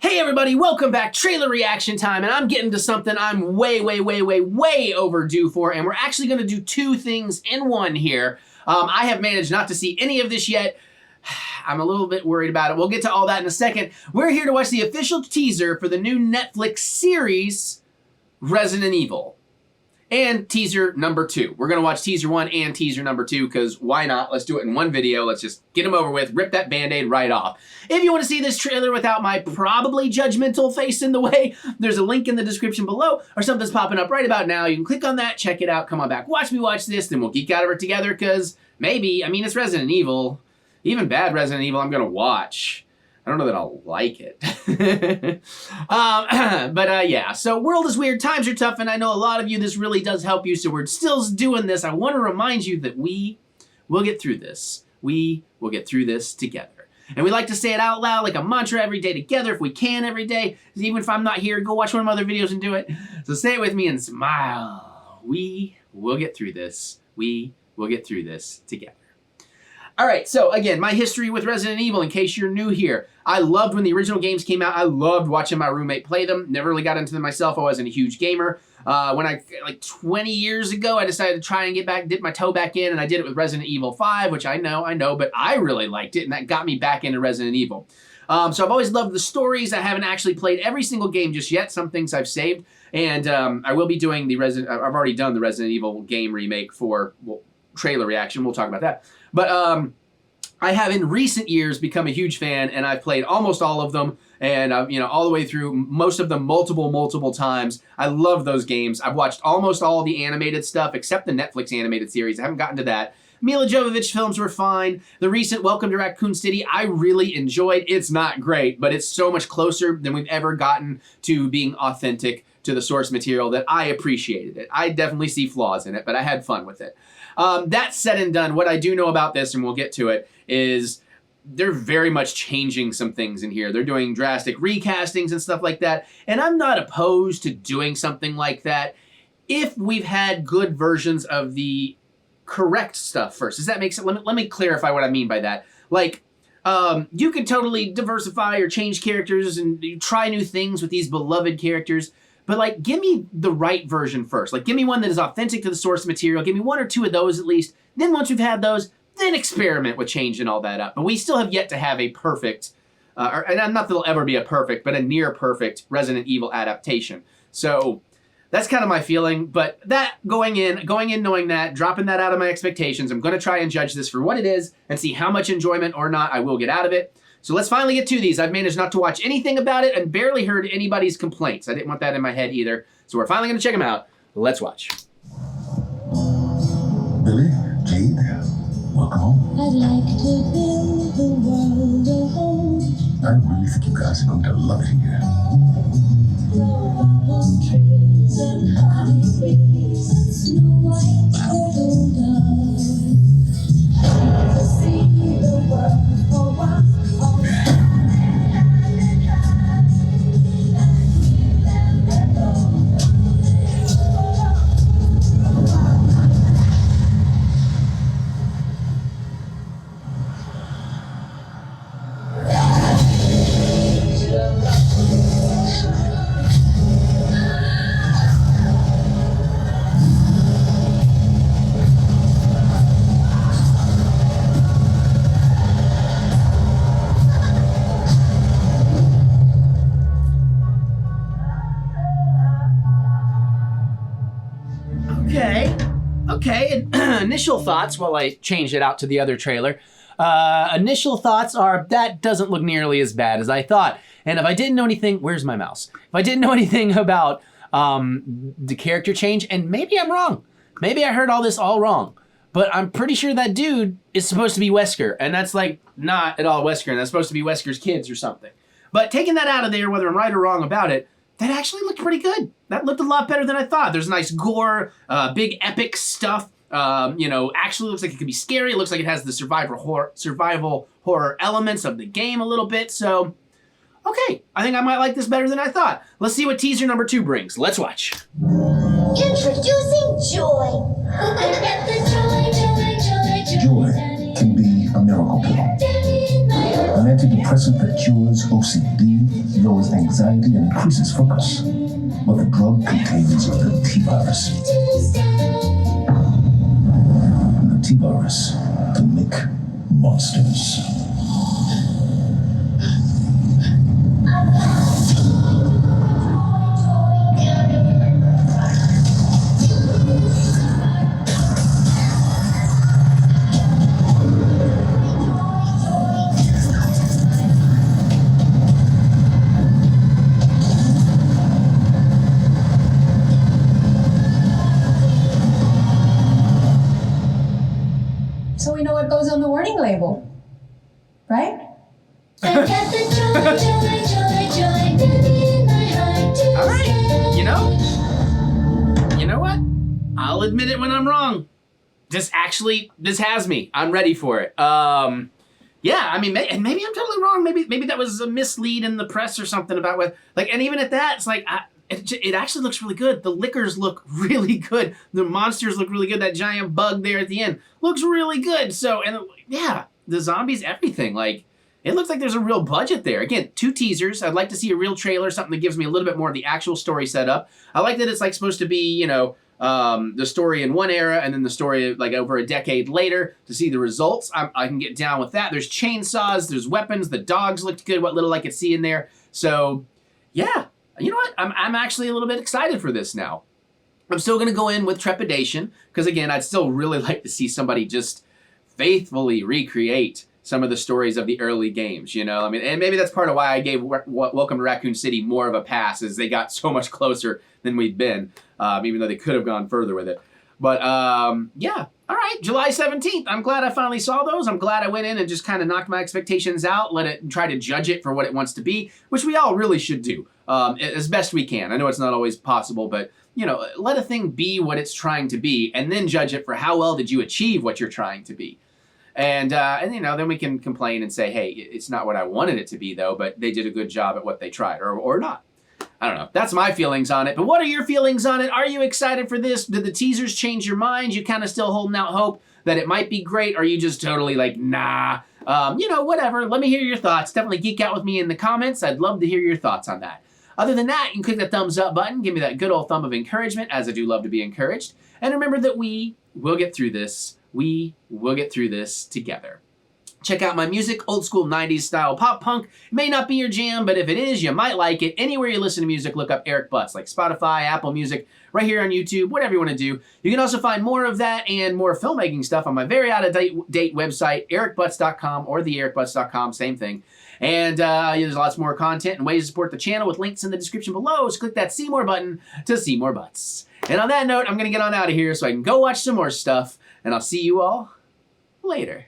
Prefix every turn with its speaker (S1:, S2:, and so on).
S1: Hey everybody, welcome back. Trailer reaction time, and I'm getting to something I'm way overdue for, and we're actually going to do two things in one here. I have managed not to see any of this yet. I'm a little bit worried about it. We'll get to all that in a second. We're here to watch the official teaser for the new Netflix series, Resident Evil. And teaser number 2. We're going to watch teaser 1 and teaser number 2 because why not? Let's do it in one video. Let's just get them over with. Rip that Band-Aid right off. If you want to see this trailer without my probably judgmental face in the way, there's a link in the description below or something's popping up right about now. You can click on that, check it out, come on back, watch me watch this, then we'll geek out over it together because maybe, I mean, it's Resident Evil. Even bad Resident Evil I'm going to watch. I don't know that I'll like it. Yeah, so world is weird, times are tough, and I know a lot of you, this really does help you, so we're still doing this. I want to remind you that we will get through this. We will get through this together. And we like to say it out loud like a mantra every day together if we can every day. Even if I'm not here, go watch one of my other videos and do it. So say it with me and smile. We will get through this. We will get through this together. All right, so again, my history with Resident Evil, in case you're new here. I loved when the original games came out. I loved watching my roommate play them. Never really got into them myself. I wasn't a huge gamer. Like 20 years ago, I decided to try and dip my toe back in, and I did it with Resident Evil 5, which I know, but I really liked it, and that got me back into Resident Evil. So I've always loved the stories. I haven't actually played every single game just yet. Some things I've saved, and I will be doing I've already done the Resident Evil game remake for, well, trailer reaction. We'll talk about that. But I have in recent years become a huge fan, and I've played almost all of them, and all the way through, most of them multiple times. I love those games. I've watched almost all the animated stuff except the Netflix animated series. I haven't gotten to that. Mila Jovovich films were fine. The recent Welcome to Raccoon City, I really enjoyed. It's not great, but it's so much closer than we've ever gotten to being authentic to the source material that I appreciated it. I definitely see flaws in it, but I had fun with it. That said and done, what I do know about this, and we'll get to it, is they're very much changing some things in here. They're doing drastic recastings and stuff like that, and I'm not opposed to doing something like that if we've had good versions of the correct stuff first. Does that make sense? Let me clarify what I mean by that. Like, you could totally diversify or change characters and try new things with these beloved characters, but like, give me the right version first. Like, give me one that is authentic to the source material. Give me 1 or 2 of those at least. Then once we've had those, then experiment with changing all that up. But we still have yet to have a perfect, and not that there'll ever be a perfect, but a near perfect Resident Evil adaptation. So that's kind of my feeling. But that going in knowing that, dropping that out of my expectations, I'm going to try and judge this for what it is and see how much enjoyment or not I will get out of it. So let's finally get to these. I've managed not to watch anything about it and barely heard anybody's complaints. I didn't want that in my head either. So we're finally going to check them out. Let's watch.
S2: Billy, Jade, welcome home.
S3: I'd like to build the world a home.
S2: I really think you guys are going to love it here.
S3: Grow apple trees and honeybees and snow white turtle doves. To see the world for once.
S1: Okay, initial thoughts while I change it out to the other trailer. Initial thoughts are that doesn't look nearly as bad as I thought. And if I didn't know anything, where's my mouse? If I didn't know anything about the character change, and maybe I'm wrong. Maybe I heard all this all wrong. But I'm pretty sure that dude is supposed to be Wesker, and that's like not at all Wesker, and that's supposed to be Wesker's kids or something. But taking that out of there, whether I'm right or wrong about it, that actually looked pretty good. That looked a lot better than I thought. There's nice gore, big epic stuff. Actually looks like it could be scary. It looks like it has the survival horror elements of the game a little bit. So, okay, I think I might like this better than I thought. Let's see what teaser number 2 brings. Let's watch.
S3: Introducing joy. Get the
S2: Joy can be a miracle pill. An antidepressant that cures OCD, lowers anxiety and increases focus. But the drug contains the T-virus. The T-virus can make monsters.
S3: So we know what goes on the warning label, right?
S1: All right, you know what? I'll admit it when I'm wrong. This has me. I'm ready for it. Yeah, I mean, and maybe I'm totally wrong. Maybe that was a mislead in the press or something about what, like, and even at that, it's like, it actually looks really good. The liquors look really good. The monsters look really good. That giant bug there at the end looks really good. So, and yeah, the zombies, everything, like, it looks like there's a real budget there. Again, 2 teasers. I'd like to see a real trailer, something that gives me a little bit more of the actual story set up. I like that it's like supposed to be, you know, the story in one era and then the story like over a decade later to see the results. I can get down with that. There's chainsaws, there's weapons, the dogs looked good, what little I could see in there. So yeah, you know what? I'm actually a little bit excited for this now. I'm still going to go in with trepidation because again, I'd still really like to see somebody just faithfully recreate some of the stories of the early games, you know? I mean, and maybe that's part of why I gave Welcome to Raccoon City more of a pass, is they got so much closer than we've been, even though they could have gone further with it. But yeah, all right, July 17th. I'm glad I finally saw those. I'm glad I went in and just kind of knocked my expectations out, let it try to judge it for what it wants to be, which we all really should do as best we can. I know it's not always possible, but you know, let a thing be what it's trying to be and then judge it for how well did you achieve what you're trying to be. And you know, then we can complain and say, hey, it's not what I wanted it to be, though, but they did a good job at what they tried, or not. I don't know. That's my feelings on it. But what are your feelings on it? Are you excited for this? Did the teasers change your mind? You kind of still holding out hope that it might be great? Or are you just totally like, nah, you know, whatever. Let me hear your thoughts. Definitely geek out with me in the comments. I'd love to hear your thoughts on that. Other than that, you can click the thumbs up button. Give me that good old thumb of encouragement, as I do love to be encouraged. And remember that we will get through this. We will get through this together. Check out my music, old school 90s style pop punk. It may not be your jam, but if it is, you might like it. Anywhere you listen to music, look up Eric Butts, like Spotify, Apple Music, right here on YouTube, whatever you want to do. You can also find more of that and more filmmaking stuff on my very out-of-date website, ericbutts.com or TheEricButts.com, same thing. And there's lots more content and ways to support the channel with links in the description below. So click that see more button to see more butts. And on that note, I'm going to get on out of here so I can go watch some more stuff. And I'll see you all later.